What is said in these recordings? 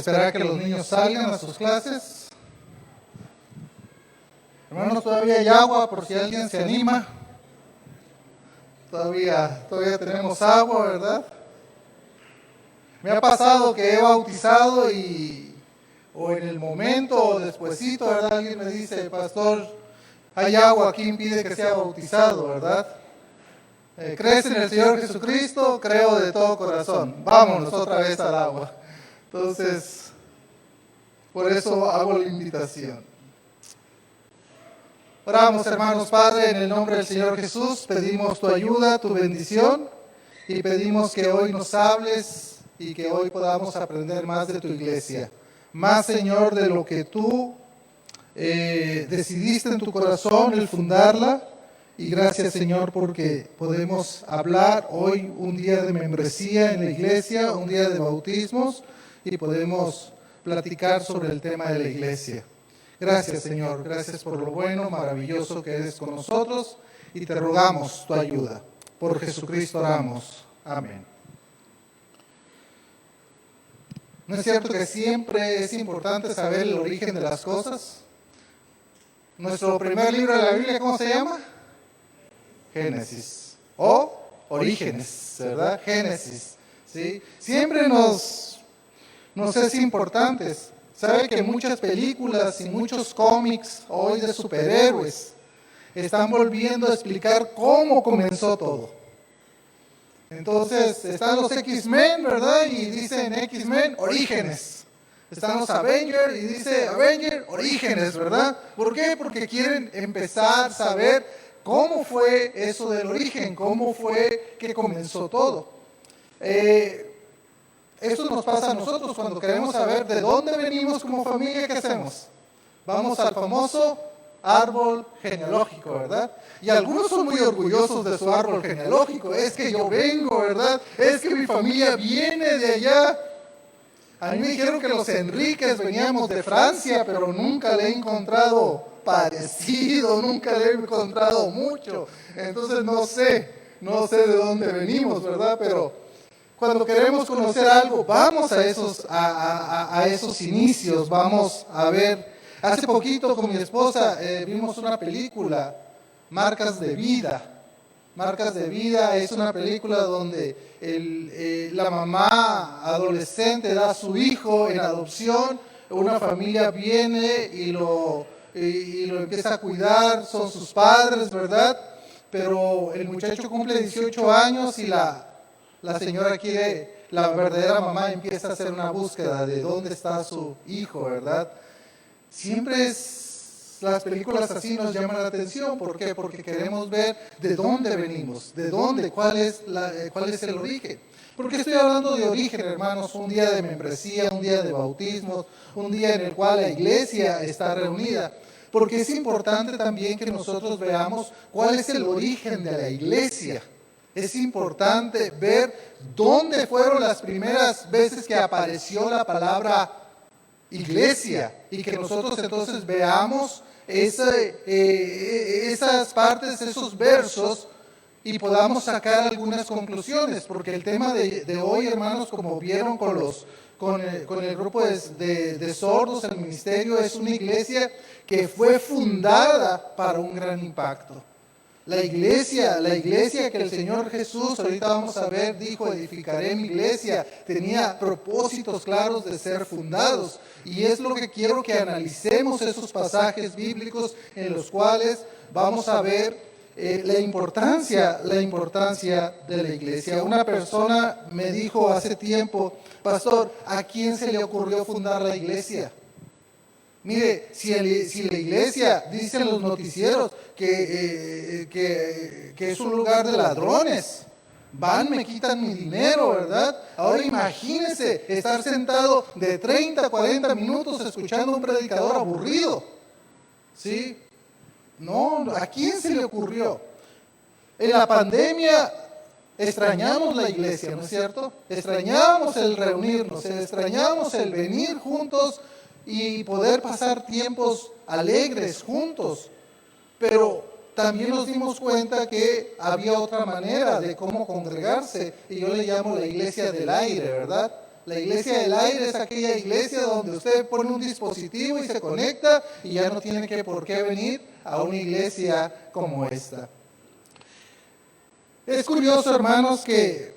esperar a que los niños salgan a sus clases. Hermanos, todavía hay agua por si alguien se anima. Todavía tenemos agua, ¿verdad? Me ha pasado que he bautizado o en el momento o despuesito, ¿verdad? Alguien me dice, pastor, hay agua aquí, impide que sea bautizado, ¿verdad? ¿Crees en el Señor Jesucristo? Creo de todo corazón. Vámonos otra vez al agua. Entonces, por eso hago la invitación. Oramos, hermanos. Padre, en el nombre del Señor Jesús, pedimos tu ayuda, tu bendición, y pedimos que hoy nos hables y que hoy podamos aprender más de tu iglesia. Más, Señor, de lo que tú decidiste en tu corazón el fundarla. Y gracias, Señor, porque podemos hablar hoy un día de membresía en la iglesia, un día de bautismos, y podemos platicar sobre el tema de la iglesia. Gracias, Señor. Gracias por lo bueno, maravilloso que eres con nosotros, y te rogamos tu ayuda. Por Jesucristo oramos. Amén. ¿No es cierto que siempre es importante saber el origen de las cosas? Nuestro primer libro de la Biblia, ¿cómo se llama? Génesis, o Orígenes, ¿verdad? Génesis, ¿sí? Siempre nos es importante. Sabe que muchas películas y muchos cómics hoy de superhéroes están volviendo a explicar cómo comenzó todo. Entonces, están los X-Men, ¿verdad? Y dicen X-Men, Orígenes. Están los Avengers y dice Avengers, Orígenes, ¿verdad? ¿Por qué? Porque quieren empezar a saber cómo fue eso del origen, cómo fue que comenzó todo. Eso nos pasa a nosotros cuando queremos saber de dónde venimos como familia. ¿Qué hacemos? Vamos al famoso árbol genealógico, ¿verdad? Y algunos son muy orgullosos de su árbol genealógico. Es que yo vengo, ¿verdad? Es que mi familia viene de allá. A mí me dijeron que los Enríquez veníamos de Francia, pero nunca le he encontrado parecido, nunca le he encontrado mucho. Entonces no sé de dónde venimos, ¿verdad? Pero cuando queremos conocer algo, vamos a esos inicios, vamos a ver. Hace poquito con mi esposa vimos una película, Marcas de Vida. Marcas de Vida es una película donde la mamá adolescente da a su hijo en adopción, una familia viene y lo empieza a cuidar, son sus padres, ¿verdad? Pero el muchacho cumple 18 años y la señora quiere, la verdadera mamá empieza a hacer una búsqueda de dónde está su hijo, ¿verdad? Siempre las películas así nos llaman la atención. ¿Por qué? Porque queremos ver de dónde venimos, cuál es el origen. ¿Por qué estoy hablando de origen, hermanos? Un día de membresía, un día de bautismos, un día en el cual la iglesia está reunida. Porque es importante también que nosotros veamos cuál es el origen de la iglesia. Es importante ver dónde fueron las primeras veces que apareció la palabra iglesia, y que nosotros entonces veamos esas partes, esos versos, y podamos sacar algunas conclusiones, porque el tema de hoy, hermanos, como vieron con el grupo de sordos, el ministerio es una iglesia que fue fundada para un gran impacto. La iglesia que el Señor Jesús, ahorita vamos a ver, dijo, edificaré mi iglesia, tenía propósitos claros de ser fundados. Y es lo que quiero que analicemos, esos pasajes bíblicos en los cuales vamos a ver la importancia de la iglesia. Una persona me dijo hace tiempo, pastor, ¿a quién se le ocurrió fundar la iglesia? Mire, si la iglesia, dicen los noticieros, que es un lugar de ladrones, van, me quitan mi dinero, ¿verdad? Ahora imagínense estar sentado de 30 a 40 minutos escuchando a un predicador aburrido, ¿sí? No, ¿a quién se le ocurrió? En la pandemia extrañamos la iglesia, ¿no es cierto? Extrañamos el reunirnos, extrañamos el venir juntos y poder pasar tiempos alegres juntos. Pero también nos dimos cuenta que había otra manera de cómo congregarse, y yo le llamo la iglesia del aire, ¿verdad? La iglesia del aire es aquella iglesia donde usted pone un dispositivo y se conecta y ya no tiene por qué venir a una iglesia como esta. Es curioso, hermanos, que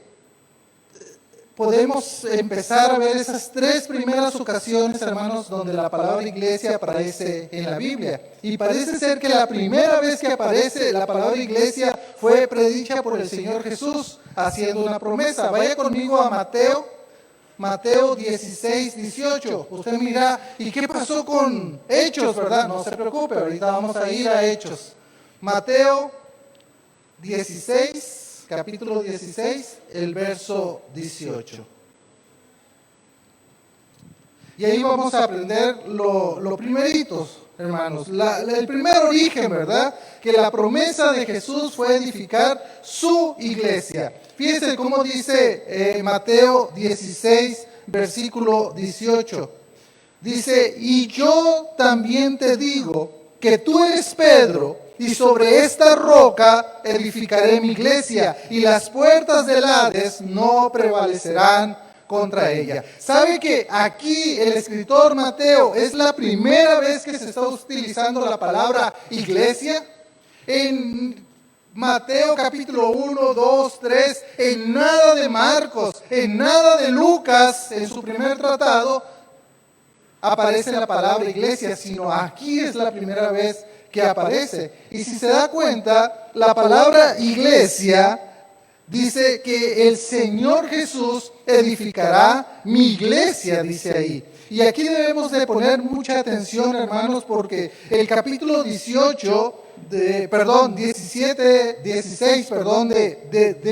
podemos empezar a ver esas tres primeras ocasiones, hermanos, donde la palabra iglesia aparece en la Biblia. Y parece ser que la primera vez que aparece la palabra iglesia fue predicha por el Señor Jesús, haciendo una promesa. Vaya conmigo a Mateo 16, 18. Usted mira, ¿y qué pasó con Hechos, verdad? No se preocupe, ahorita vamos a ir a Hechos. Mateo 16, capítulo 16, el verso 18. Y ahí vamos a aprender lo primeritos, hermanos. El primer origen, ¿verdad? Que la promesa de Jesús fue edificar su iglesia. Fíjense cómo dice Mateo 16, versículo 18. Dice, y yo también te digo que tú eres Pedro, y sobre esta roca edificaré mi iglesia, y las puertas del Hades no prevalecerán contra ella. ¿Sabe que aquí el escritor Mateo es la primera vez que se está utilizando la palabra iglesia? En Mateo capítulo 1, 2, 3, en nada de Marcos, en nada de Lucas, en su primer tratado, aparece la palabra iglesia, sino aquí es la primera vez que aparece. Y si se da cuenta, la palabra iglesia dice que el Señor Jesús edificará mi iglesia, dice ahí. Y aquí debemos de poner mucha atención, hermanos, porque el capítulo 16 de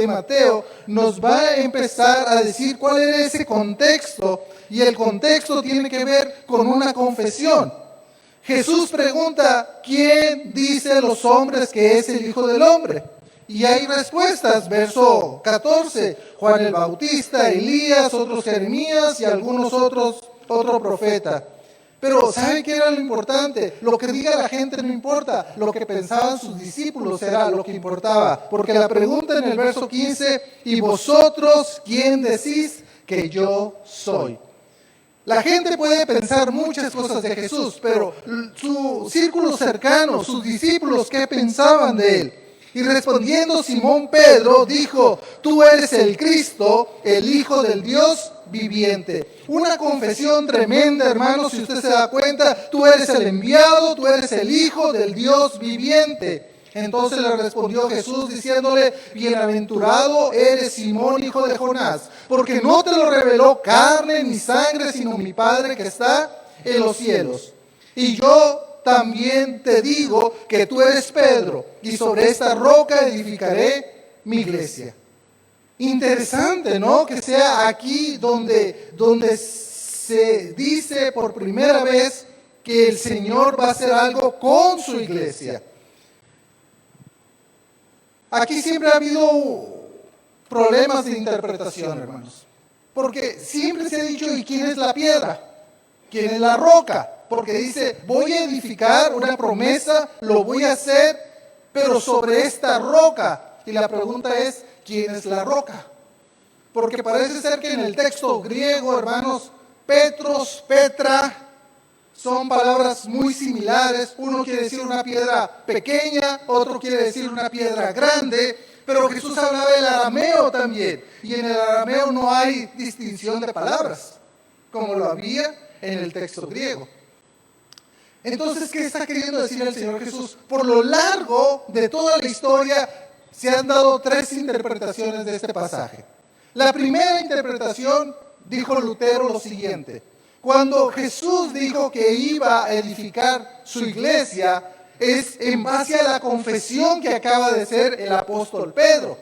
Mateo nos va a empezar a decir cuál era ese contexto, y el contexto tiene que ver con una confesión. Jesús pregunta, ¿quién dice los hombres que es el Hijo del Hombre? Y hay respuestas, verso 14, Juan el Bautista, Elías, otros Jeremías y algunos otro profeta. Pero ¿sabe qué era lo importante? Lo que diga la gente no importa, lo que pensaban sus discípulos era lo que importaba. Porque la pregunta en el verso 15, ¿y vosotros quién decís que yo soy? La gente puede pensar muchas cosas de Jesús, pero su círculo cercano, sus discípulos, ¿qué pensaban de él? Y respondiendo Simón Pedro, dijo, tú eres el Cristo, el Hijo del Dios viviente. Una confesión tremenda, hermanos, si usted se da cuenta, tú eres el enviado, tú eres el Hijo del Dios viviente. Entonces le respondió Jesús diciéndole, bienaventurado eres Simón, hijo de Jonás, porque no te lo reveló carne ni sangre, sino mi Padre que está en los cielos. Y yo también te digo que tú eres Pedro, y sobre esta roca edificaré mi iglesia. Interesante, ¿no? Que sea aquí donde se dice por primera vez que el Señor va a hacer algo con su iglesia. Aquí siempre ha habido problemas de interpretación, hermanos. Porque siempre se ha dicho, ¿y quién es la piedra? ¿Quién es la roca? Porque dice, voy a edificar una promesa, lo voy a hacer, pero sobre esta roca. Y la pregunta es, ¿quién es la roca? Porque parece ser que en el texto griego, hermanos, Petros, Petra, son palabras muy similares. Uno quiere decir una piedra pequeña, otro quiere decir una piedra grande, pero Jesús hablaba el arameo también, y en el arameo no hay distinción de palabras, como lo había en el texto griego. Entonces, ¿qué está queriendo decir el Señor Jesús? Por lo largo de toda la historia se han dado tres interpretaciones de este pasaje. La primera interpretación, dijo Lutero lo siguiente: cuando Jesús dijo que iba a edificar su iglesia, es en base a la confesión que acaba de hacer el apóstol Pedro.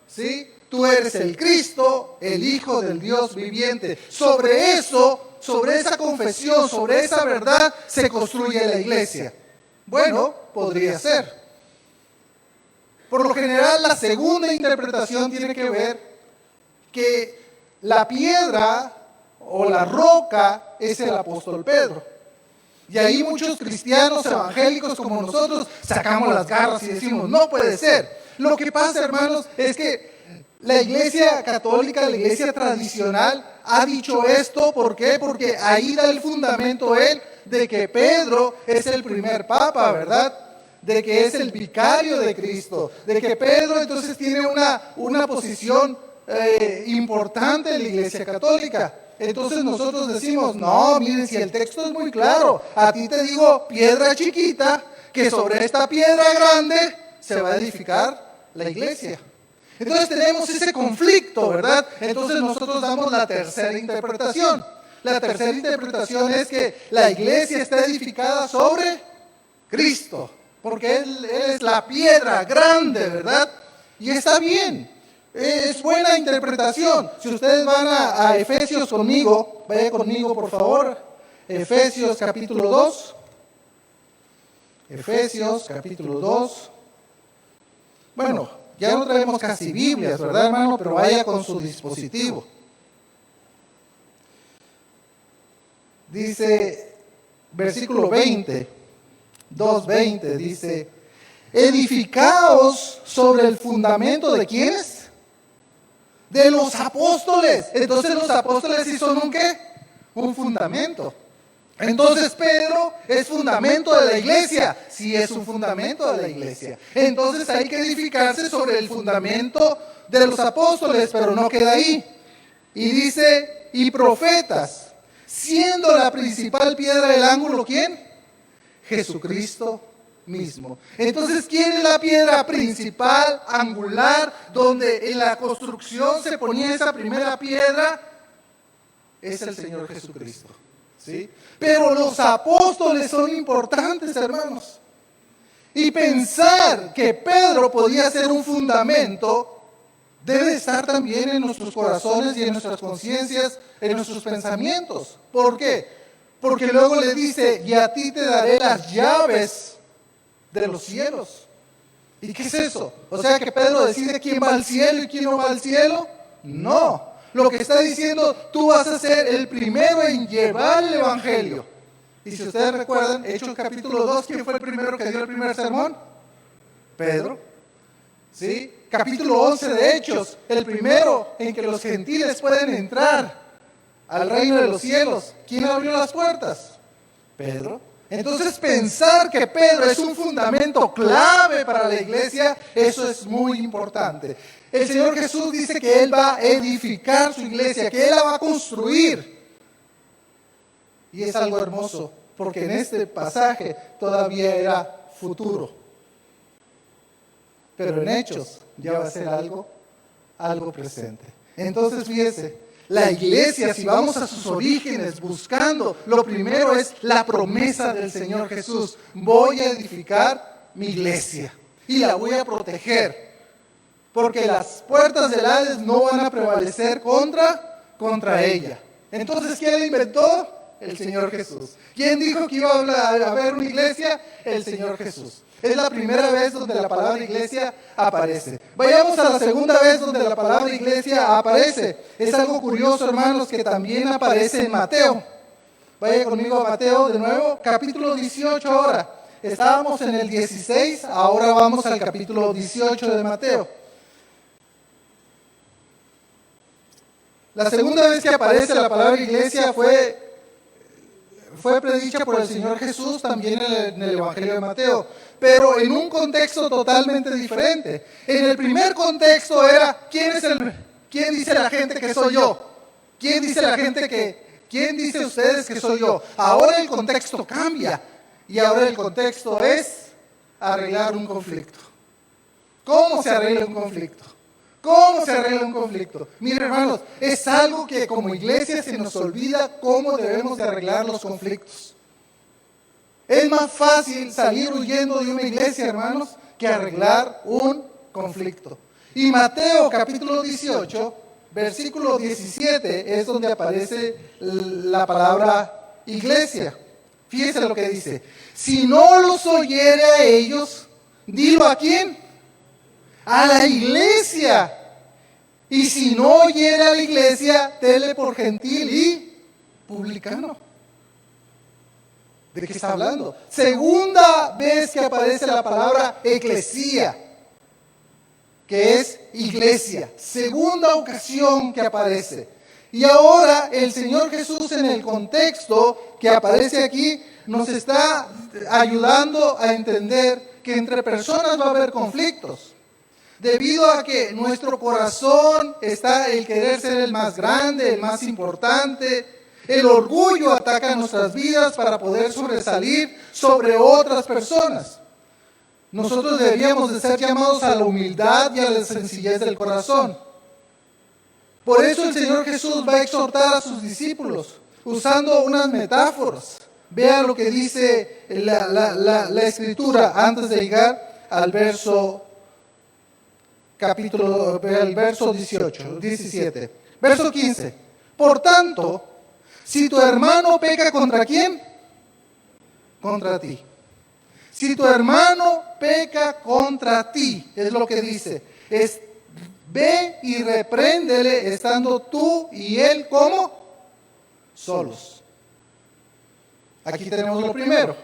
¿Sí? Tú eres el Cristo, el Hijo del Dios viviente. Sobre eso, sobre esa confesión, sobre esa verdad, se construye la iglesia. Bueno, podría ser. Por lo general, la segunda interpretación tiene que ver que la piedra o la roca es el apóstol Pedro. Y ahí muchos cristianos evangélicos como nosotros sacamos las garras y decimos, no puede ser. Lo que pasa, hermanos, es que La iglesia católica, la iglesia tradicional ha dicho esto. ¿Por qué? Porque ahí da el fundamento él de que Pedro es el primer papa, ¿verdad? De que es el vicario de Cristo, de que Pedro entonces tiene una posición importante en la iglesia católica. Entonces nosotros decimos, no, miren, si el texto es muy claro, a ti te digo piedra chiquita, que sobre esta piedra grande se va a edificar la iglesia. Entonces tenemos ese conflicto, ¿verdad? Entonces nosotros damos la tercera interpretación. La tercera interpretación es que la iglesia está edificada sobre Cristo, porque Él es la piedra grande, ¿verdad? Y está bien, es buena interpretación. Si ustedes van a Efesios conmigo, vaya conmigo por favor, Efesios capítulo 2. Efesios capítulo 2. Bueno, ya no traemos casi Biblias, ¿verdad, hermano? Pero vaya con su dispositivo. Dice, versículo 20, 2:20, dice, edificaos sobre el fundamento de ¿quiénes? De los apóstoles. Entonces los apóstoles sí son ¿un qué? Un fundamento. Entonces Pedro es fundamento de la iglesia. Sí, es un fundamento de la iglesia. Entonces hay que edificarse sobre el fundamento de los apóstoles, pero no queda ahí. Y dice, y profetas, siendo la principal piedra del ángulo, ¿quién? Jesucristo mismo. Entonces, ¿quién es la piedra principal, angular, donde en la construcción se ponía esa primera piedra? Es el Señor Jesucristo. ¿Sí? Pero los apóstoles son importantes, hermanos. Y pensar que Pedro podía ser un fundamento debe estar también en nuestros corazones y en nuestras conciencias, en nuestros pensamientos. ¿Por qué? Porque luego le dice, y a ti te daré las llaves de los cielos. ¿Y qué es eso? O sea que Pedro decide quién va al cielo y quién no va al cielo. No. Lo que está diciendo, tú vas a ser el primero en llevar el evangelio. Y si ustedes recuerdan, Hechos capítulo 2, ¿quién fue el primero que dio el primer sermón? Pedro. ¿Sí? Capítulo 11 de Hechos, el primero en que los gentiles pueden entrar al reino de los cielos. ¿Quién abrió las puertas? Pedro. Entonces pensar que Pedro es un fundamento clave para la iglesia, eso es muy importante. El Señor Jesús dice que Él va a edificar su iglesia, que Él la va a construir. Y es algo hermoso, porque en este pasaje todavía era futuro. Pero en Hechos ya va a ser algo presente. Entonces fíjese, la iglesia, si vamos a sus orígenes buscando, lo primero es la promesa del Señor Jesús. Voy a edificar mi iglesia y la voy a proteger, porque las puertas del Hades no van a prevalecer contra ella. Entonces, ¿quién la inventó? El Señor Jesús. ¿Quién dijo que iba a haber una iglesia? El Señor Jesús. Es la primera vez donde la palabra iglesia aparece. Vayamos a la segunda vez donde la palabra iglesia aparece. Es algo curioso, hermanos, que también aparece en Mateo. Vaya conmigo a Mateo de nuevo, capítulo 18 ahora. Estábamos en el 16, ahora vamos al capítulo 18 de Mateo. La segunda vez que aparece la palabra iglesia fue predicha por el Señor Jesús también en el Evangelio de Mateo, pero en un contexto totalmente diferente. En el primer contexto era, ¿quién dice la gente que soy yo? ¿Quién dice ustedes que soy yo? Ahora el contexto cambia y ahora el contexto es arreglar un conflicto. ¿Cómo se arregla un conflicto? ¿Cómo se arregla un conflicto? Miren, hermanos, es algo que como iglesia se nos olvida cómo debemos de arreglar los conflictos. Es más fácil salir huyendo de una iglesia, hermanos, que arreglar un conflicto. Y Mateo capítulo 18, versículo 17, es donde aparece la palabra iglesia. Fíjense lo que dice. Si no los oyere a ellos, dilo ¿a quién? A la iglesia. Y si no oyera a la iglesia, tenle por gentil y publicano. ¿De qué está hablando? Segunda vez que aparece la palabra eclesía. que es iglesia. Segunda ocasión que aparece. Y ahora el Señor Jesús, en el contexto que aparece aquí, nos está ayudando a entender que entre personas va a haber conflictos. Debido a que nuestro corazón está el querer ser el más grande, el más importante. El orgullo ataca nuestras vidas para poder sobresalir sobre otras personas. Nosotros deberíamos de ser llamados a la humildad y a la sencillez del corazón. Por eso el Señor Jesús va a exhortar a sus discípulos usando unas metáforas. Vea lo que dice la Escritura antes de llegar al verso 17. Verso 15. Por tanto, si tu hermano peca ¿contra quién? Contra ti. Si tu hermano peca contra ti, es lo que dice. Ve y repréndele estando tú y él, ¿cómo? Solos. Aquí tenemos lo primero.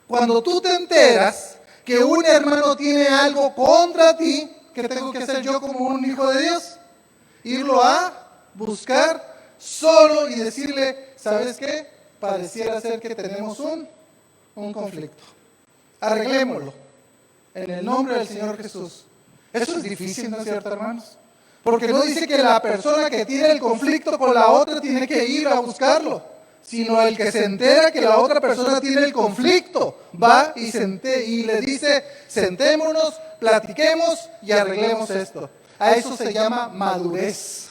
Cuando tú te enteras que un hermano tiene algo contra ti, ¿qué tengo que hacer yo como un hijo de Dios? Irlo a buscar solo y decirle, ¿sabes qué? Pareciera ser que tenemos un conflicto. Arreglémoslo en el nombre del Señor Jesús. Eso es difícil, ¿no es cierto, hermanos? Porque no dice que la persona que tiene el conflicto con la otra tiene que ir a buscarlo, sino el que se entera que la otra persona tiene el conflicto, va y le dice, sentémonos, platiquemos y arreglemos esto. A eso se llama madurez.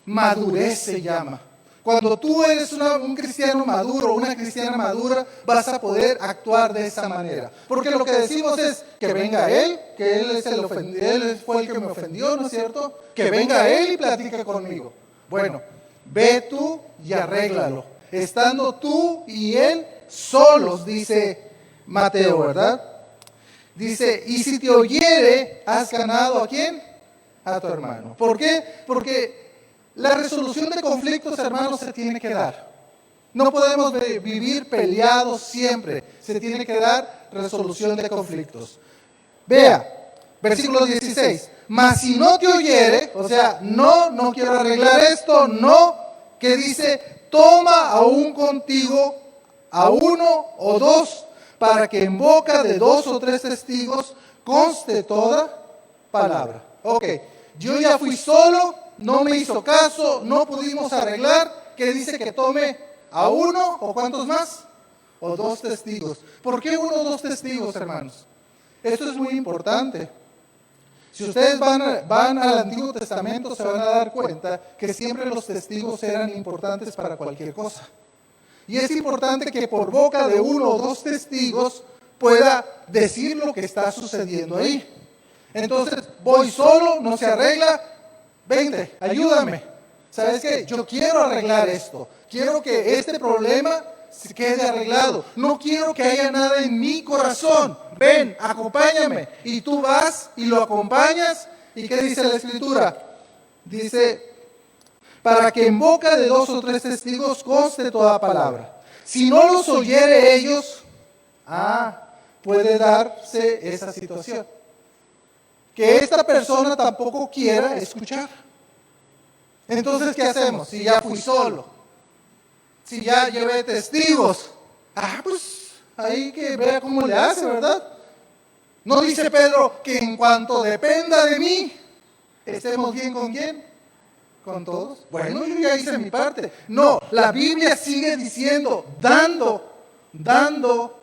Madurez se llama. Cuando tú eres un cristiano maduro, una cristiana madura, vas a poder actuar de esa manera. Porque lo que decimos es que venga él, que él fue el que me ofendió, ¿no es cierto? Que venga él y platique conmigo. Bueno, ve tú y arréglalo. Estando tú y él solos, dice Mateo, ¿verdad? Dice, y si te oyere, ¿has ganado a quién? A tu hermano. ¿Por qué? Porque la resolución de conflictos, hermanos, se tiene que dar. No podemos vivir peleados siempre. Se tiene que dar resolución de conflictos. Vea, versículo 16. Mas si no te oyere, o sea, no quiero arreglar esto, no, que dice, toma aún contigo a uno o dos, para que en boca de 2 o 3 testigos conste toda palabra. Ok, yo ya fui solo, no me hizo caso, no pudimos arreglar, que dice que tome a uno o ¿cuántos más? O 2 testigos. ¿Por qué 1 o 2 testigos, hermanos? Esto es muy importante. Si ustedes van al Antiguo Testamento, se van a dar cuenta que siempre los testigos eran importantes para cualquier cosa. Y es importante que por boca de 1 o 2 testigos pueda decir lo que está sucediendo ahí. Entonces, voy solo, no se arregla, vente, ayúdame. ¿Sabes qué? Yo quiero arreglar esto. Quiero que este problema se quede arreglado. No quiero que haya nada en mi corazón. Ven, acompáñame. Y tú vas y lo acompañas. ¿Y qué dice la Escritura? Dice, para que en boca de 2 o 3 testigos conste toda palabra. Si no los oyere ellos, puede darse esa situación. Que esta persona tampoco quiera escuchar. Entonces, ¿qué hacemos? Si ya fui solo, si ya llevé testigos, pues ahí que vea cómo le hace, ¿verdad? ¿No dice Pedro que en cuanto dependa de mí, estemos bien con quién? ¿Con todos? Bueno, yo ya hice mi parte. No, la Biblia sigue diciendo, dando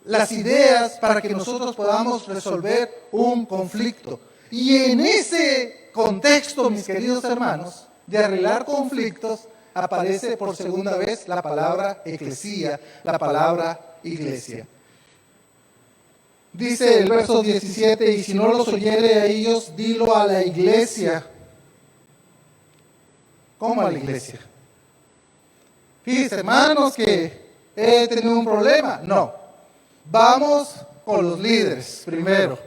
las ideas para que nosotros podamos resolver un conflicto. Y en ese contexto, mis queridos hermanos, de arreglar conflictos, aparece por segunda vez la palabra eclesía, la palabra iglesia. Dice el verso 17, y si no los oyere a ellos, dilo a la iglesia. ¿Cómo a la iglesia? Fíjense, hermanos, que he tenido un problema. No. Vamos con los líderes primero.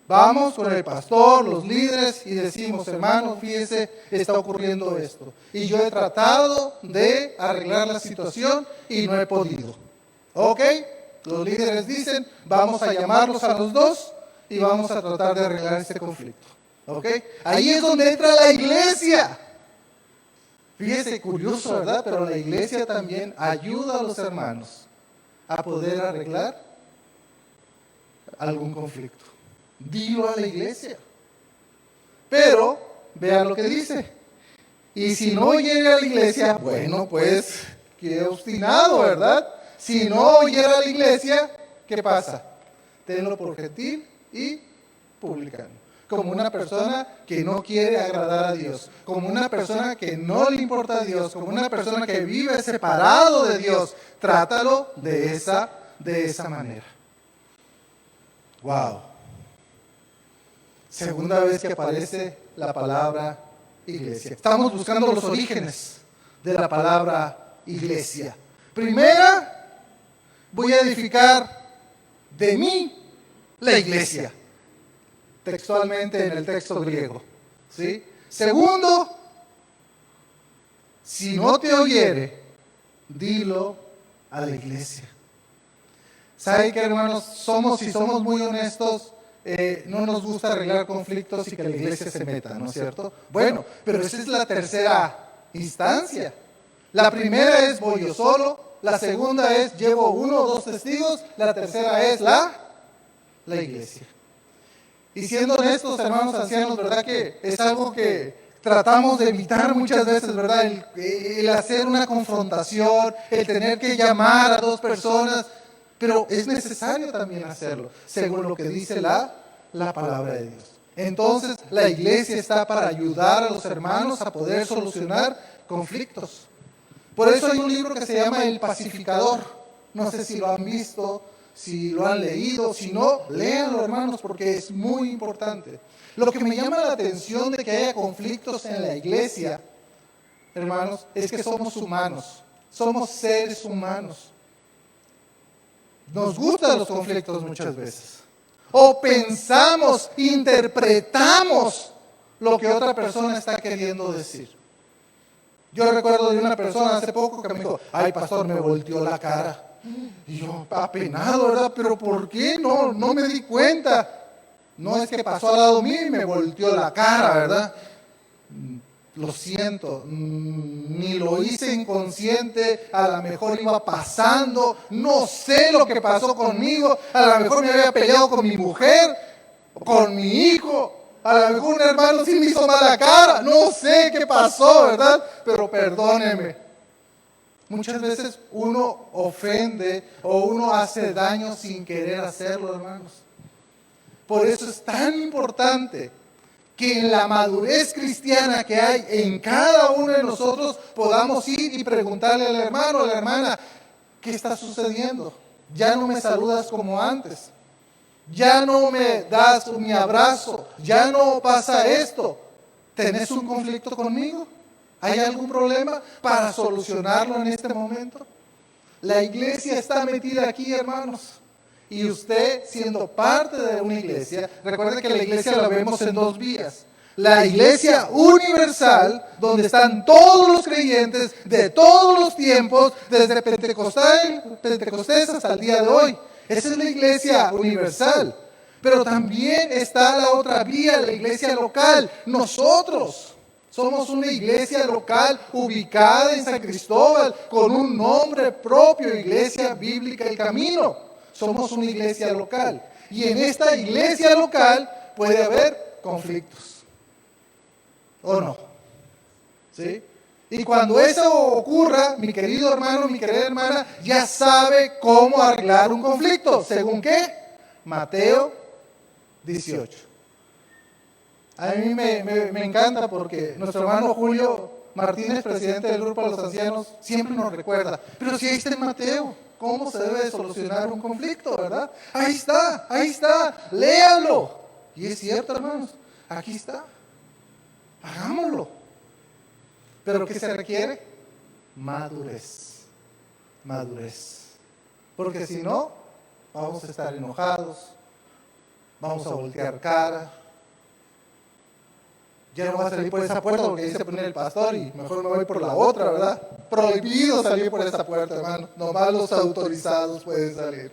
Vamos con el pastor, los líderes y decimos, hermano, fíjese, está ocurriendo esto. Y yo he tratado de arreglar la situación y no he podido. ¿Ok? Los líderes dicen, vamos a llamarlos a los dos y vamos a tratar de arreglar este conflicto. ¿Ok? Ahí es donde entra la iglesia. Fíjese, curioso, ¿verdad? Pero la iglesia también ayuda a los hermanos a poder arreglar algún conflicto. Dilo a la iglesia. Pero, vea lo que dice. Y si no llega a la iglesia, bueno, pues, qué obstinado, ¿verdad? Si no llega a la iglesia, ¿qué pasa? Tenlo por gentil y publicano. Como una persona que no quiere agradar a Dios, como una persona que no le importa a Dios, como una persona que vive separado de Dios, trátalo de esa manera. Wow. Segunda vez que aparece la palabra iglesia. Estamos buscando los orígenes de la palabra iglesia. Primera, voy a edificar de mí la iglesia. Textualmente en el texto griego. ¿Sí? Segundo, si no te oyere, dilo a la iglesia. ¿Saben qué, hermanos? Si somos muy honestos, no nos gusta arreglar conflictos y que la iglesia se meta, ¿no es cierto? Bueno, pero esa es la tercera instancia. La primera es voy yo solo, la segunda es llevo 1 o 2 testigos, la tercera es la iglesia. Y siendo honestos, hermanos ancianos, ¿verdad? Que es algo que tratamos de evitar muchas veces, ¿verdad? El hacer una confrontación, el tener que llamar a 2 personas, pero es necesario también hacerlo, según lo que dice la palabra de Dios. Entonces, la iglesia está para ayudar a los hermanos a poder solucionar conflictos. Por eso hay un libro que se llama El Pacificador. No sé si lo han visto, si lo han leído, si no, léanlo, hermanos, porque es muy importante. Lo que me llama la atención de que haya conflictos en la iglesia, hermanos, es que somos humanos, somos seres humanos. Nos gustan los conflictos muchas veces. O pensamos, interpretamos lo que otra persona está queriendo decir. Yo recuerdo de una persona hace poco que me dijo, ay, pastor, me volteó la cara. Y yo, apenado, ¿verdad? ¿Pero por qué? No me di cuenta. No es que pasó al lado mío y me volteó la cara, ¿verdad? Lo siento, ni lo hice inconsciente, a lo mejor iba pasando, no sé lo que pasó conmigo, a lo mejor me había peleado con mi mujer, con mi hijo, a lo mejor un hermano sí me hizo mala cara, no sé qué pasó, ¿verdad? Pero perdóneme. Muchas veces uno ofende o uno hace daño sin querer hacerlo, hermanos. Por eso es tan importante que en la madurez cristiana que hay en cada uno de nosotros podamos ir y preguntarle al hermano o a la hermana, ¿qué está sucediendo? Ya no me saludas como antes, ya no me das mi abrazo, ya no pasa esto. ¿Tenés un conflicto conmigo? ¿Hay algún problema para solucionarlo en este momento? La iglesia está metida aquí, hermanos. Y usted, siendo parte de una iglesia, recuerde que la iglesia la vemos en 2 vías. La iglesia universal, donde están todos los creyentes de todos los tiempos, desde Pentecostés hasta el día de hoy. Esa es la iglesia universal. Pero también está la otra vía, la iglesia local. Nosotros somos una iglesia local ubicada en San Cristóbal, con un nombre propio, Iglesia Bíblica El Camino. Somos una iglesia local. Y en esta iglesia local puede haber conflictos. ¿O no? ¿Sí? Y cuando eso ocurra, mi querido hermano, mi querida hermana, ya sabe cómo arreglar un conflicto. ¿Según qué? Mateo 18. A mí me encanta porque nuestro hermano Julio Martínez, presidente del grupo de los ancianos, siempre nos recuerda. Pero si ahí está en Mateo. ¿Cómo se debe solucionar un conflicto, verdad? Ahí está, léalo. Y es cierto, hermanos, aquí está. Hagámoslo. ¿Pero qué se requiere? Madurez. Porque si no, vamos a estar enojados, vamos a voltear cara. Ya no voy a salir por esa puerta porque dice poner el pastor y mejor me voy por la otra, ¿verdad? Prohibido salir por esa puerta, hermano. Nomás los autorizados pueden salir.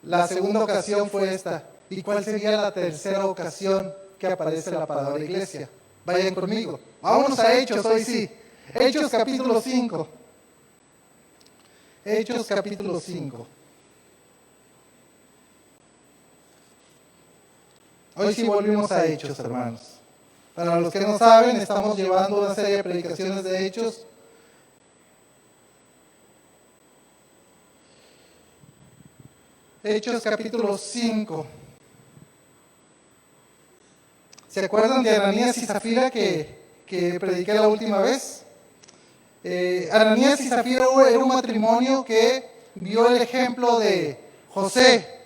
La segunda ocasión fue esta. ¿Y cuál sería la tercera ocasión que aparece la palabra iglesia? Vayan conmigo. Vámonos a Hechos, hoy sí. Hechos capítulo 5. Hechos capítulo 5. Hoy sí volvimos a Hechos, hermanos. Para los que no saben, estamos llevando una serie de predicaciones de Hechos. Hechos capítulo 5. ¿Se acuerdan de Ananías y Zafira que prediqué la última vez? Ananías y Zafira era un matrimonio que vio el ejemplo de José.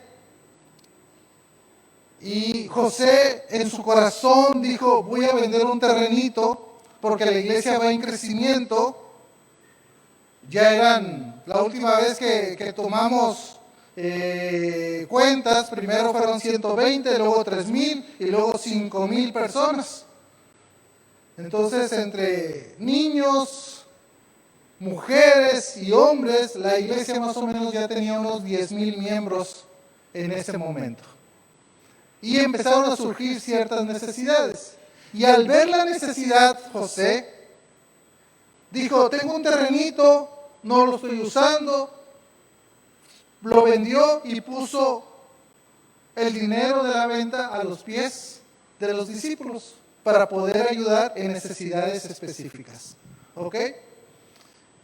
Y José en su corazón dijo, voy a vender un terrenito porque la iglesia va en crecimiento. Ya eran, la última vez que tomamos cuentas, primero fueron 120, luego 3,000 y luego 5,000 personas. Entonces, entre niños, mujeres y hombres, la iglesia más o menos ya tenía unos 10,000 miembros en ese momento. Y empezaron a surgir ciertas necesidades. Y al ver la necesidad, José dijo, tengo un terrenito, no lo estoy usando. Lo vendió y puso el dinero de la venta a los pies de los discípulos para poder ayudar en necesidades específicas. ¿Ok?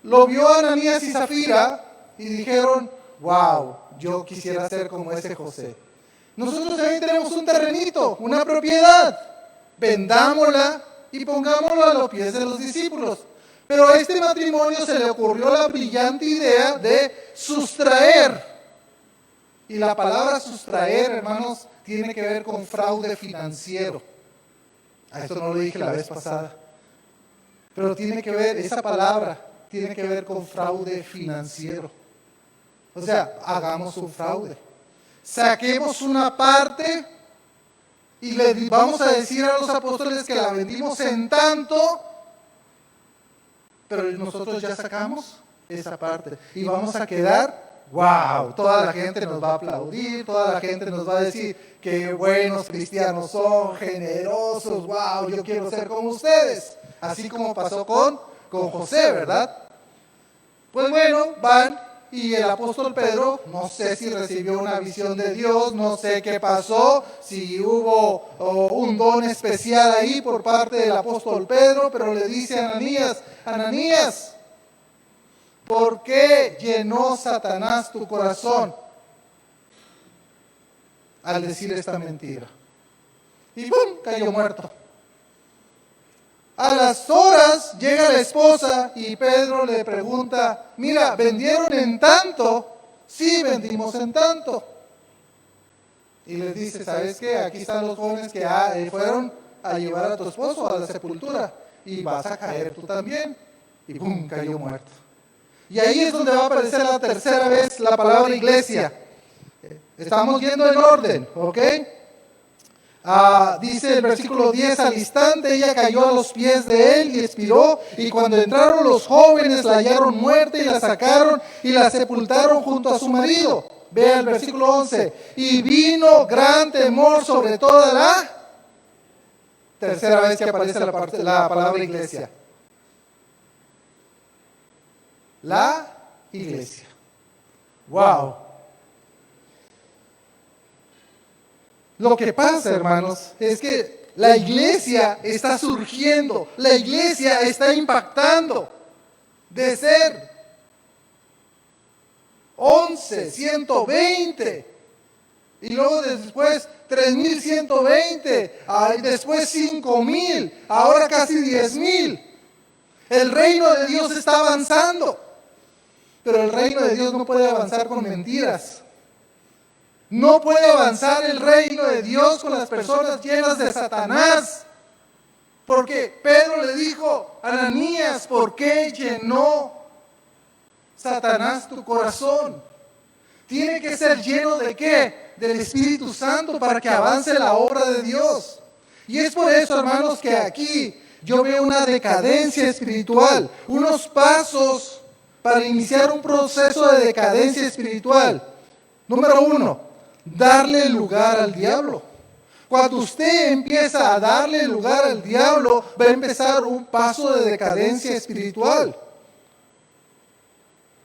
Lo vio Ananías y Zafira y dijeron, wow, yo quisiera ser como ese José. Nosotros también tenemos un terrenito, una propiedad. Vendámosla y pongámoslo a los pies de los discípulos. Pero a este matrimonio se le ocurrió la brillante idea de sustraer. Y la palabra sustraer, hermanos, tiene que ver con fraude financiero. A esto no lo dije la vez pasada. Pero tiene que ver, esa palabra tiene que ver con fraude financiero. O sea, hagamos un fraude. Saquemos una parte y le vamos a decir a los apóstoles que la vendimos en tanto, pero nosotros ya sacamos esa parte y vamos a quedar, wow, toda la gente nos va a aplaudir, toda la gente nos va a decir qué buenos cristianos son, generosos, wow, yo quiero ser como ustedes, así como pasó con José, ¿verdad? Pues bueno, van. Y el apóstol Pedro, no sé si recibió una visión de Dios, no sé qué pasó, si hubo un don especial ahí por parte del apóstol Pedro, pero le dice a Ananías, Ananías, ¿por qué llenó Satanás tu corazón al decir esta mentira? Y ¡pum!, cayó muerto. A las horas llega la esposa y Pedro le pregunta, mira, ¿vendieron en tanto? Sí, vendimos en tanto. Y les dice, ¿sabes qué? Aquí están los jóvenes que fueron a llevar a tu esposo a la sepultura y vas a caer tú también. Y ¡pum!, cayó muerto. Y ahí es donde va a aparecer la tercera vez la palabra iglesia. Estamos yendo en orden, ¿ok? Dice el versículo 10, al instante ella cayó a los pies de él y expiró, y cuando entraron los jóvenes la hallaron muerta y la sacaron y la sepultaron junto a su marido. Vea el versículo 11, y vino gran temor sobre toda la tercera vez que aparece la palabra iglesia. La iglesia. Wow. Lo que pasa, hermanos, es que la iglesia está surgiendo, la iglesia está impactando. De ser 11, 120, y luego después 3,120, después 5,000, ahora casi 10,000. El reino de Dios está avanzando, pero el reino de Dios no puede avanzar con mentiras. No puede avanzar el reino de Dios con las personas llenas de Satanás. Porque Pedro le dijo, Ananías, ¿por qué llenó Satanás tu corazón? Tiene que ser lleno ¿de qué? Del Espíritu Santo para que avance la obra de Dios. Y es por eso, hermanos, que aquí yo veo una decadencia espiritual, unos pasos para iniciar un proceso de decadencia espiritual. Número 1, darle lugar al diablo. Cuando usted empieza a darle lugar al diablo, va a empezar un paso de decadencia espiritual.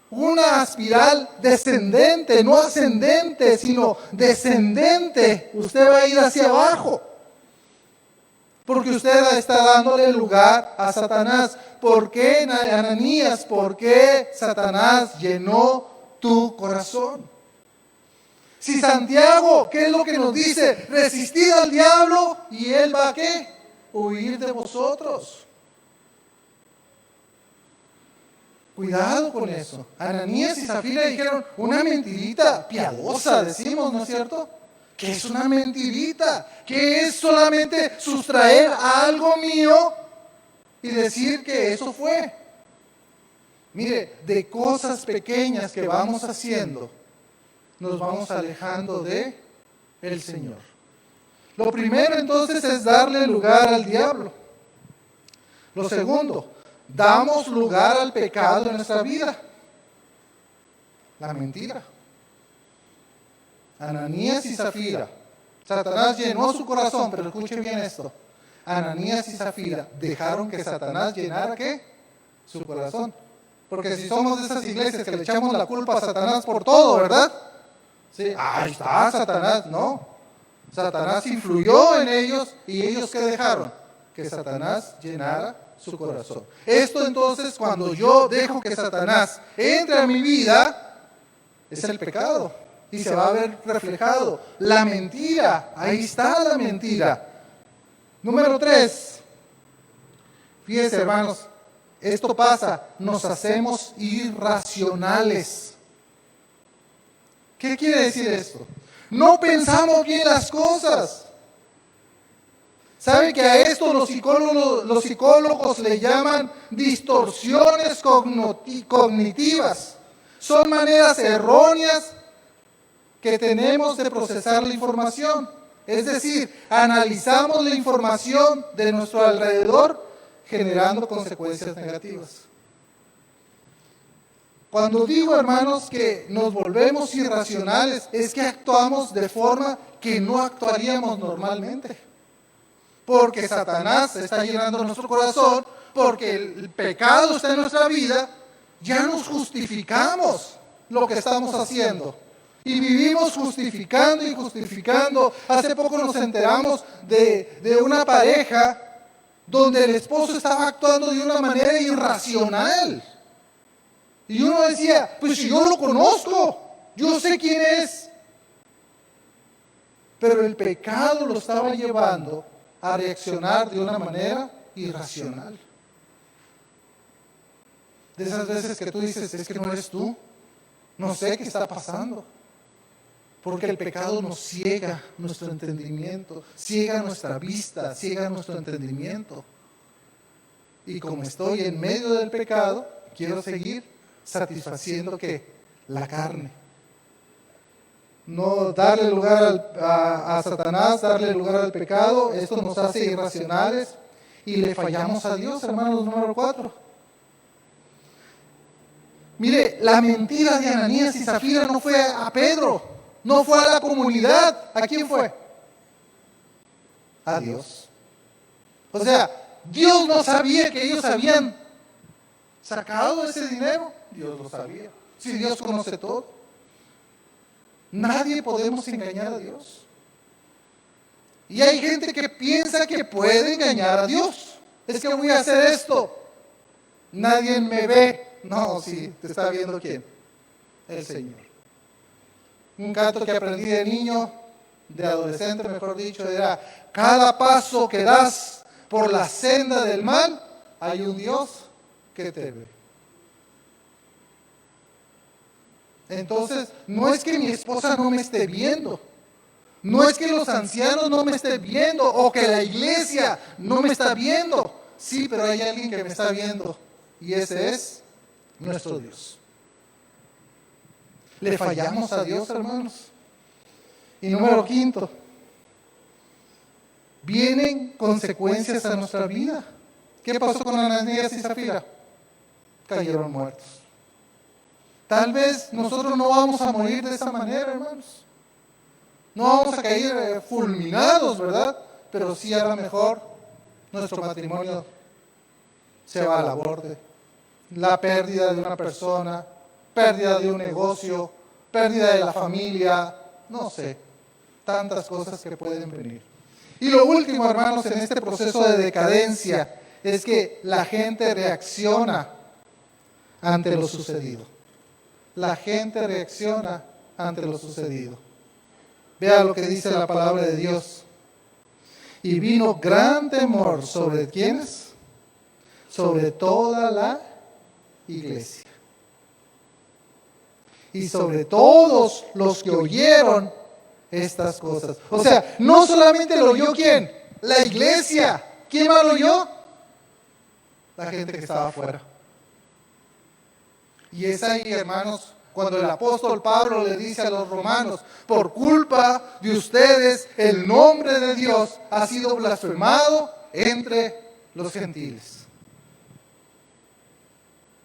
Una espiral descendente, no ascendente, sino descendente. Usted va a ir hacia abajo. Porque usted está dándole lugar a Satanás. ¿Por qué, Ananías? ¿Por qué Satanás llenó tu corazón? Si Santiago, ¿qué es lo que nos dice? Resistid al diablo y él va a ¿qué? Huir de vosotros. Cuidado con eso. Ananías y Zafira dijeron una mentirita piadosa, decimos, ¿no es cierto? Que es una mentirita, que es solamente sustraer algo mío y decir que eso fue. Mire, de cosas pequeñas que vamos haciendo, nos vamos alejando de el Señor. Lo primero entonces es darle lugar al diablo. Lo segundo, damos lugar al pecado en nuestra vida. La mentira. Ananías y Zafira. Satanás llenó su corazón, pero escuche bien esto. Ananías y Zafira dejaron que Satanás llenara ¿qué? Su corazón. Porque si somos de esas iglesias que le echamos la culpa a Satanás por todo, ¿verdad? Sí, ahí está Satanás, no. Satanás influyó en ellos y ellos ¿qué dejaron? Que Satanás llenara su corazón. Esto entonces, cuando yo dejo que Satanás entre a mi vida, es el pecado. Y se va a ver reflejado. La mentira, ahí está la mentira. Número 3. Fíjense, hermanos, esto pasa, nos hacemos irracionales. ¿Qué quiere decir esto? No pensamos bien las cosas. ¿Sabe que a esto los psicólogos le llaman distorsiones cognitivas? Son maneras erróneas que tenemos de procesar la información. Es decir, analizamos la información de nuestro alrededor generando consecuencias negativas. Cuando digo, hermanos, que nos volvemos irracionales, es que actuamos de forma que no actuaríamos normalmente. Porque Satanás está llenando nuestro corazón, porque el pecado está en nuestra vida, ya nos justificamos lo que estamos haciendo. Y vivimos justificando y justificando. Hace poco nos enteramos de una pareja donde el esposo estaba actuando de una manera irracional. Y uno decía, pues si yo lo conozco, yo sé quién es. Pero el pecado lo estaba llevando a reaccionar de una manera irracional. De esas veces que tú dices, es que no eres tú, no sé qué está pasando. Porque el pecado nos ciega nuestro entendimiento, ciega nuestra vista, ciega nuestro entendimiento. Y como estoy en medio del pecado, quiero seguir satisfaciendo ¿qué? La carne. No darle lugar a Satanás, darle lugar al pecado, esto nos hace irracionales y le fallamos a Dios, hermanos, número 4. Mire, la mentira de Ananías y Zafira no fue a Pedro. No fue a la comunidad. ¿A quién fue? A Dios. O sea, Dios no sabía que ellos habían sacado ese dinero. Dios lo sabía. Si Dios conoce todo. Nadie podemos engañar a Dios. Y hay gente que piensa que puede engañar a Dios. Es que voy a hacer esto. Nadie me ve. No, sí, te está viendo ¿quién? El Señor. Un canto que aprendí de niño, de adolescente mejor dicho, era: cada paso que das por la senda del mal, hay un Dios que te ve. Entonces, no es que mi esposa no me esté viendo, no es que los ancianos no me estén viendo, o que la iglesia no me está viendo. Sí, pero hay alguien que me está viendo, y ese es nuestro Dios. ¿Le fallamos a Dios, hermanos? Y número 5, vienen consecuencias a nuestra vida. ¿Qué pasó con Ananías y Zafira? Cayeron muertos. Tal vez nosotros no vamos a morir de esa manera, hermanos. No vamos a caer fulminados, ¿verdad? Pero sí a lo mejor nuestro matrimonio se va a la borde. La pérdida de una persona, pérdida de un negocio, pérdida de la familia, no sé, tantas cosas que pueden venir. Y lo último, hermanos, en este proceso de decadencia es que la gente reacciona ante lo sucedido. La gente reacciona ante lo sucedido. Vea lo que dice la palabra de Dios. Y vino gran temor sobre ¿quiénes? Sobre toda la iglesia. Y sobre todos los que oyeron estas cosas. O sea, no solamente lo oyó ¿quién? La iglesia. ¿Quién más lo oyó? La gente que estaba afuera. Y es ahí, hermanos, cuando el apóstol Pablo le dice a los romanos, por culpa de ustedes, el nombre de Dios ha sido blasfemado entre los gentiles.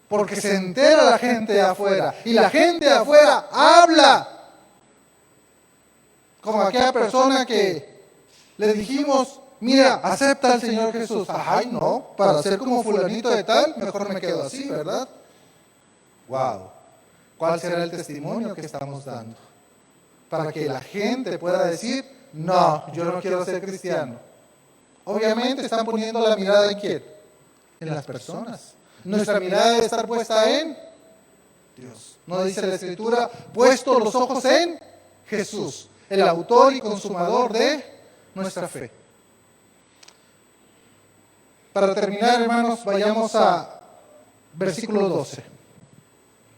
Porque se entera la gente de afuera, y la gente de afuera habla. Como aquella persona que le dijimos, mira, acepta al Señor Jesús. Ay, no, para ser como fulanito de tal, mejor me quedo así, ¿verdad? Wow. ¿Cuál será el testimonio que estamos dando? Para que la gente pueda decir, no, yo no quiero ser cristiano. Obviamente están poniendo la mirada en ¿quién? En las personas. Nuestra mirada debe estar puesta en Dios. No dice la Escritura, puesto los ojos en Jesús, el autor y consumador de nuestra fe. Para terminar, hermanos, vayamos a versículo 12.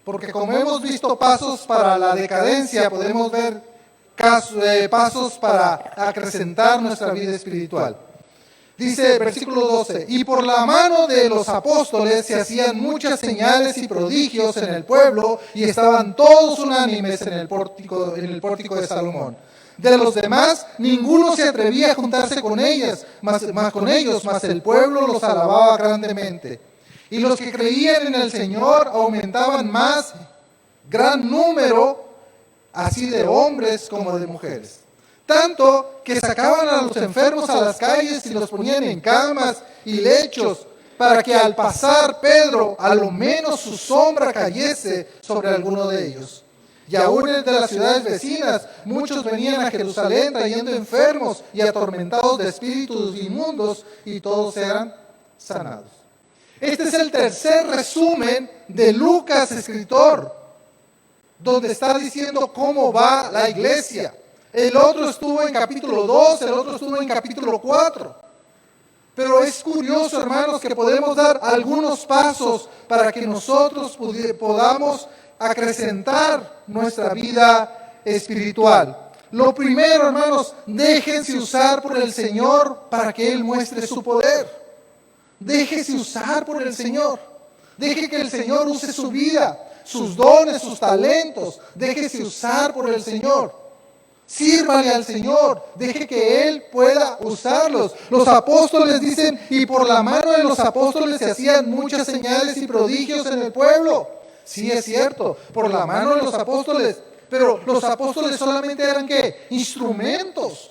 Porque como hemos visto pasos para la decadencia, podemos ver pasos para acrecentar nuestra vida espiritual. Dice versículo 12, y por la mano de los apóstoles se hacían muchas señales y prodigios en el pueblo, y estaban todos unánimes en el pórtico de Salomón. De los demás, ninguno se atrevía a juntarse con ellos, mas el pueblo los alababa grandemente. Y los que creían en el Señor aumentaban más, gran número, así de hombres como de mujeres. Tanto que sacaban a los enfermos a las calles y los ponían en camas y lechos, para que al pasar Pedro, a lo menos su sombra cayese sobre alguno de ellos. Y aún de las ciudades vecinas, muchos venían a Jerusalén trayendo enfermos y atormentados de espíritus inmundos, y todos eran sanados. Este es el tercer resumen de Lucas, escritor, donde está diciendo cómo va la iglesia. El otro estuvo en capítulo 2, el otro estuvo en capítulo 4. Pero es curioso, hermanos, que podemos dar algunos pasos para que nosotros podamos acrecentar nuestra vida espiritual. Lo primero, hermanos, déjense usar por el Señor para que Él muestre su poder. Déjese usar por el Señor. Deje que el Señor use su vida, sus dones, sus talentos. Déjese usar por el Señor. Sírvale al Señor, deje que Él pueda usarlos. Los apóstoles dicen, y por la mano de los apóstoles se hacían muchas señales y prodigios en el pueblo. Sí, es cierto, por la mano de los apóstoles, pero los apóstoles solamente eran ¿qué? Instrumentos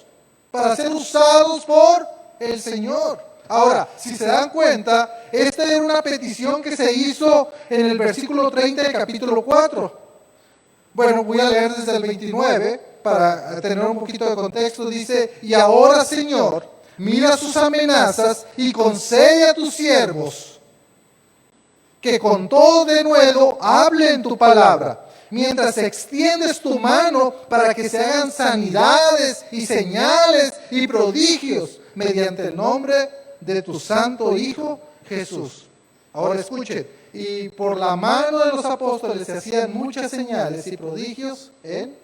para ser usados por el Señor. Ahora, si se dan cuenta, esta era una petición que se hizo en el versículo 30 del capítulo 4. Bueno, voy a leer desde el 29 para tener un poquito de contexto. Dice, y ahora, Señor, mira sus amenazas y concede a tus siervos que con todo denuedo hablen tu palabra, mientras extiendes tu mano para que se hagan sanidades y señales y prodigios mediante el nombre de tu santo Hijo Jesús. Ahora escuchen, y por la mano de los apóstoles se hacían muchas señales y prodigios en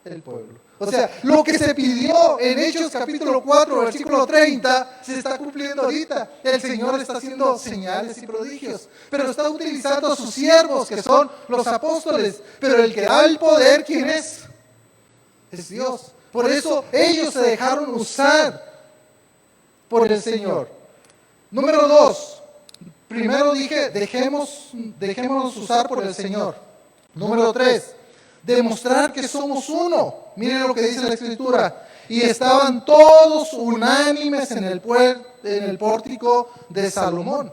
el pueblo. O sea, lo que se pidió en Hechos capítulo 4, versículo 30, se está cumpliendo ahorita. El Señor está haciendo señales y prodigios, pero está utilizando a sus siervos, que son los apóstoles. Pero el que da el poder, ¿quién es? Es Dios. Por eso ellos se dejaron usar por el Señor. Número 2. Primero dije, dejémonos usar por el Señor. Número 3, demostrar que somos uno. Miren lo que dice la Escritura. Y estaban todos unánimes en el pórtico de Salomón.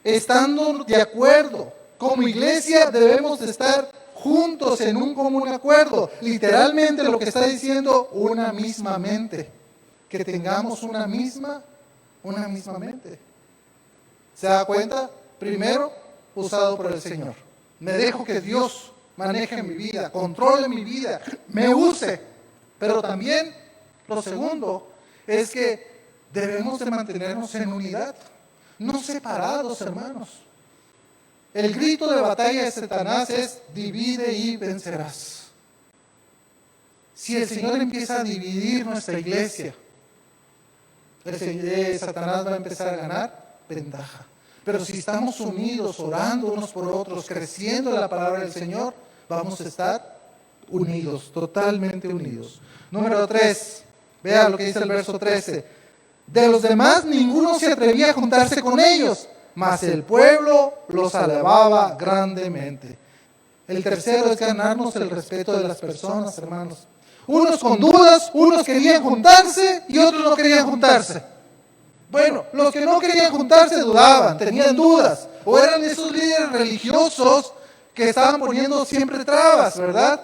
Estando de acuerdo, como iglesia debemos de estar juntos en un común acuerdo. Literalmente lo que está diciendo, una misma mente. Que tengamos una misma mente. ¿Se da cuenta? Primero, usado por el Señor. Me dejo que Dios maneje mi vida, controle mi vida, me use. Pero también, lo segundo, es que debemos de mantenernos en unidad, no separados, hermanos. El grito de batalla de Satanás es: divide y vencerás. Si el Señor empieza a dividir nuestra iglesia, Satanás va a empezar a ganar ventaja. Pero si estamos unidos, orando unos por otros, creciendo en la palabra del Señor, vamos a estar unidos, totalmente unidos. Número 3, vea lo que dice el verso 13. De los demás ninguno se atrevía a juntarse con ellos, mas el pueblo los alababa grandemente. El tercero es ganarnos el respeto de las personas, hermanos. Unos con dudas, unos querían juntarse y otros no querían juntarse. Bueno, los que no querían juntarse dudaban, tenían dudas, o eran esos líderes religiosos que estaban poniendo siempre trabas, ¿verdad?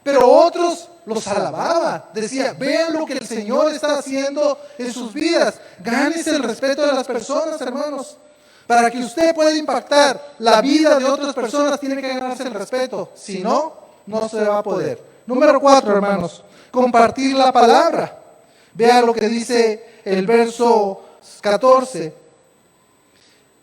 Pero otros los alababa, decía: vean lo que el Señor está haciendo en sus vidas, gánese el respeto de las personas, hermanos. Para que usted pueda impactar la vida de otras personas, tiene que ganarse el respeto, si no, no se va a poder. Número 4, hermanos, compartir la palabra. Vea lo que dice el verso 14.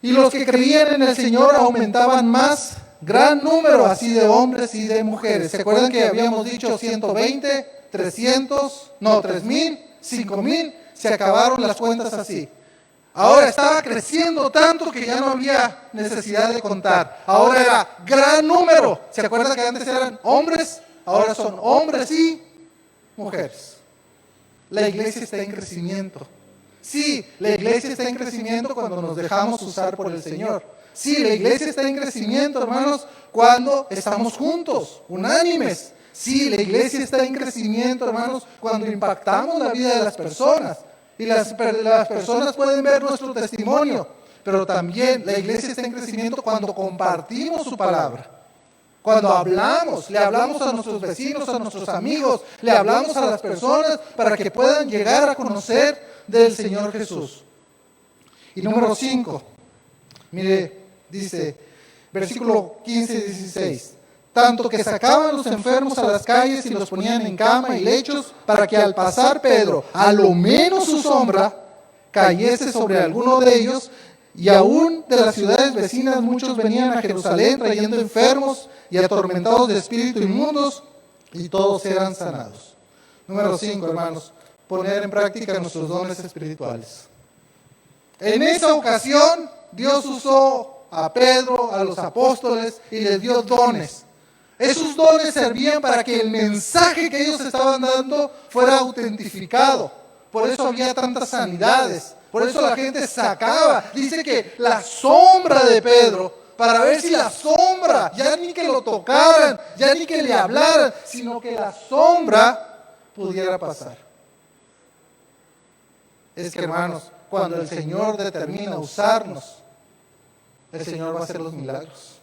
Y los que creían en el Señor aumentaban más, gran número así de hombres y de mujeres. ¿Se acuerdan que habíamos dicho 120, 300, no, 3,000, 5,000? Se acabaron las cuentas así. Ahora estaba creciendo tanto que ya no había necesidad de contar. Ahora era gran número. ¿Se acuerdan que antes eran hombres? Ahora son hombres y mujeres. La iglesia está en crecimiento. Sí, la iglesia está en crecimiento cuando nos dejamos usar por el Señor. Sí, la iglesia está en crecimiento, hermanos, cuando estamos juntos, unánimes. Sí, la iglesia está en crecimiento, hermanos, cuando impactamos la vida de las personas. Y las personas pueden ver nuestro testimonio. Pero también la iglesia está en crecimiento cuando compartimos su palabra. Cuando hablamos, le hablamos a nuestros vecinos, a nuestros amigos, le hablamos a las personas para que puedan llegar a conocer del Señor Jesús. Y número 5, mire, dice, versículo 15 y 16. Tanto que sacaban los enfermos a las calles y los ponían en cama y lechos, para que al pasar Pedro, a lo menos su sombra cayese sobre alguno de ellos. Y aún de las ciudades vecinas muchos venían a Jerusalén trayendo enfermos y atormentados de espíritu inmundos, y todos eran sanados. Número 5, hermanos, poner en práctica nuestros dones espirituales. En esa ocasión, Dios usó a Pedro, a los apóstoles, y les dio dones. Esos dones servían para que el mensaje que ellos estaban dando fuera autentificado. Por eso había tantas sanidades. Por eso la gente sacaba. Dice que la sombra de Pedro, para ver si la sombra, ya ni que lo tocaran, ya ni que le hablaran, sino que la sombra pudiera pasar. Es que, hermanos, cuando el Señor determina usarnos, el Señor va a hacer los milagros.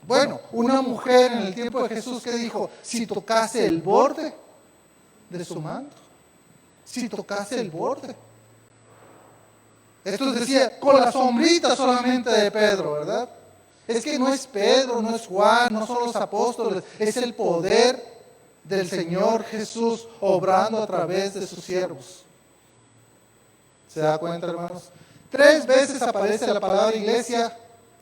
Bueno, una mujer en el tiempo de Jesús que dijo: si tocase el borde de su manto, si tocase el borde. Esto decía con la sombrita solamente de Pedro, ¿verdad? Es que no es Pedro, no es Juan, no son los apóstoles, es el poder del Señor Jesús obrando a través de sus siervos. ¿Se da cuenta, hermanos? 3 veces aparece la palabra iglesia,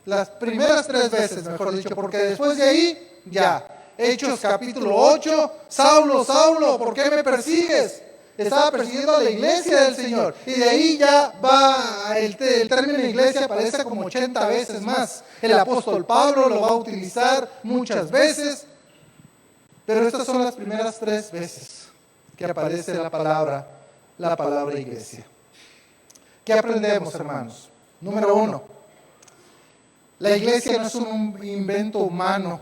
las primeras 3 veces, mejor dicho, porque después de ahí, ya, Hechos capítulo 8, Saulo, Saulo, ¿por qué me persigues? Estaba persiguiendo a la iglesia del Señor. Y de ahí ya va, el término iglesia aparece como 80 veces más. El apóstol Pablo lo va a utilizar muchas veces. Pero estas son las primeras 3 veces que aparece la palabra iglesia. ¿Qué aprendemos, hermanos? Número 1. La iglesia no es un invento humano.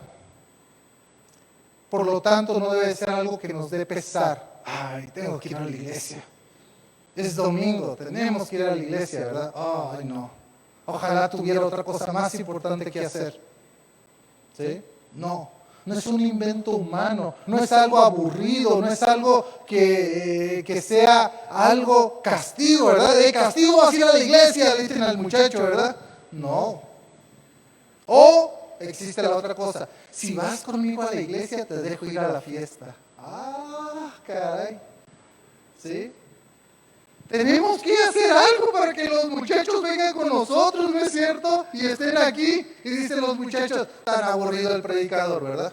Por lo tanto, no debe ser algo que nos dé pesar. Ay, tengo que ir a la iglesia. Es domingo, tenemos que ir a la iglesia, ¿verdad? Ay, no. Ojalá tuviera otra cosa más importante que hacer. ¿Sí? No, no es un invento humano, no es algo aburrido, no es algo que sea algo castigo, ¿verdad? De castigo vas a ir a la iglesia, le dicen al muchacho, ¿verdad? No. O existe la otra cosa, si vas conmigo a la iglesia te dejo ir a la fiesta. Ah, caray. ¿Sí? Tenemos que hacer algo para que los muchachos vengan con nosotros, ¿no es cierto? Y estén aquí. Y dicen los muchachos, tan aburrido el predicador, ¿verdad?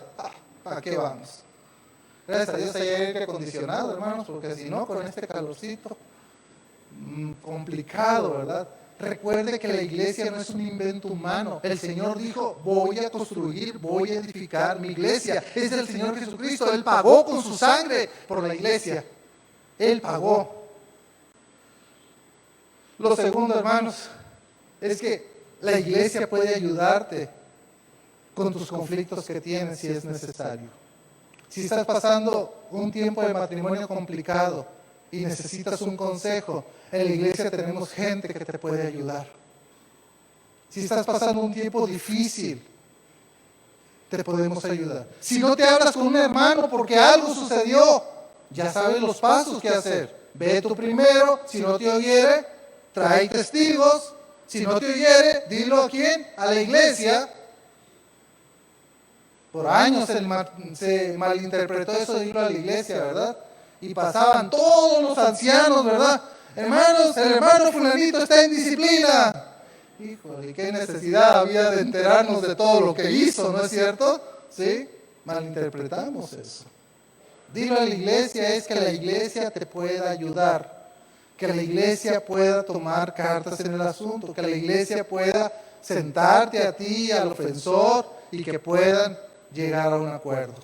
¿Para qué vamos? Gracias a Dios hay aire acondicionado, hermanos, porque si no, con este calorcito, complicado, ¿verdad? Recuerde que la iglesia no es un invento humano. El Señor dijo, voy a construir, voy a edificar mi iglesia. Es del Señor Jesucristo. Él pagó con su sangre por la iglesia. Él pagó. Lo segundo, hermanos, es que la iglesia puede ayudarte con tus conflictos que tienes si es necesario. Si estás pasando un tiempo de matrimonio complicado y necesitas un consejo, en la iglesia tenemos gente que te puede ayudar. Si estás pasando un tiempo difícil, te podemos ayudar. Si no te hablas con un hermano porque algo sucedió, ya sabes los pasos que hacer. Ve tú primero, si no te oyere, trae testigos, si no te oyere, dilo a quién, a la iglesia. Por años se malinterpretó eso de irlo a la iglesia, ¿verdad? Y pasaban todos los ancianos, ¿verdad? Hermanos, el hermano fulanito está en disciplina. Híjole, qué necesidad había de enterarnos de todo lo que hizo, ¿no es cierto? ¿Sí? Malinterpretamos eso. Dilo a la iglesia es que la iglesia te pueda ayudar. Que la iglesia pueda tomar cartas en el asunto, que la iglesia pueda sentarte a ti, al ofensor, y que puedan llegar a un acuerdo.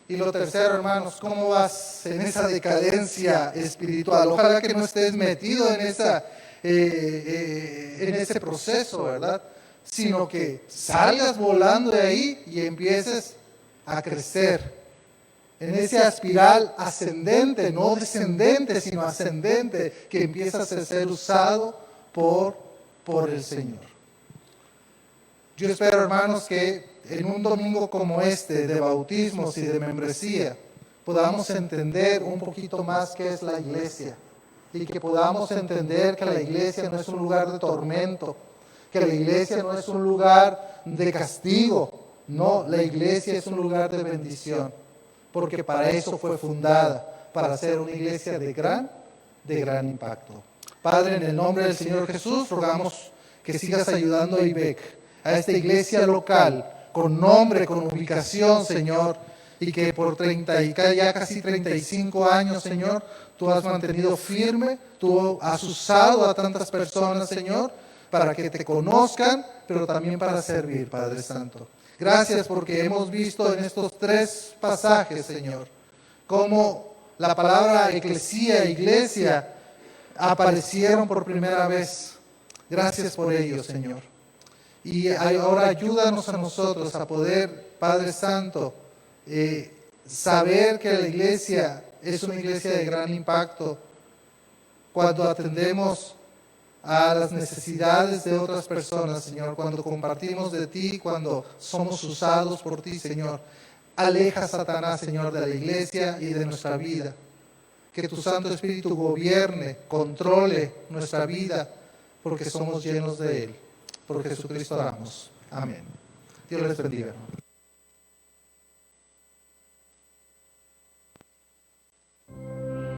Y lo tercero, hermanos, ¿cómo vas en esa decadencia espiritual? Ojalá que no estés metido en ese proceso, ¿verdad? Sino que salgas volando de ahí y empieces a crecer en esa espiral ascendente, no descendente, sino ascendente, que empieza a ser usado por el Señor. Yo espero, hermanos, que en un domingo como este, de bautismos y de membresía, podamos entender un poquito más qué es la iglesia, y que podamos entender que la iglesia no es un lugar de tormento, que la iglesia no es un lugar de castigo, no, la iglesia es un lugar de bendición. Porque para eso fue fundada, para ser una iglesia de gran impacto. Padre, en el nombre del Señor Jesús, rogamos que sigas ayudando a IBEC, a esta iglesia local, con nombre, con ubicación, Señor, y que por ya casi 35 años, Señor, tú has mantenido firme, tú has usado a tantas personas, Señor, para que te conozcan, pero también para servir, Padre Santo. Gracias porque hemos visto en estos 3 pasajes, Señor, cómo la palabra eclesía, iglesia, aparecieron por primera vez. Gracias por ello, Señor. Y ahora ayúdanos a nosotros a poder, Padre Santo, saber que la iglesia es una iglesia de gran impacto cuando atendemos a las necesidades de otras personas, Señor, cuando compartimos de ti, cuando somos usados por ti, Señor. Aleja a Satanás, Señor, de la iglesia y de nuestra vida. Que tu Santo Espíritu gobierne, controle nuestra vida, porque somos llenos de Él. Por Jesucristo oramos. Amén. Dios les bendiga.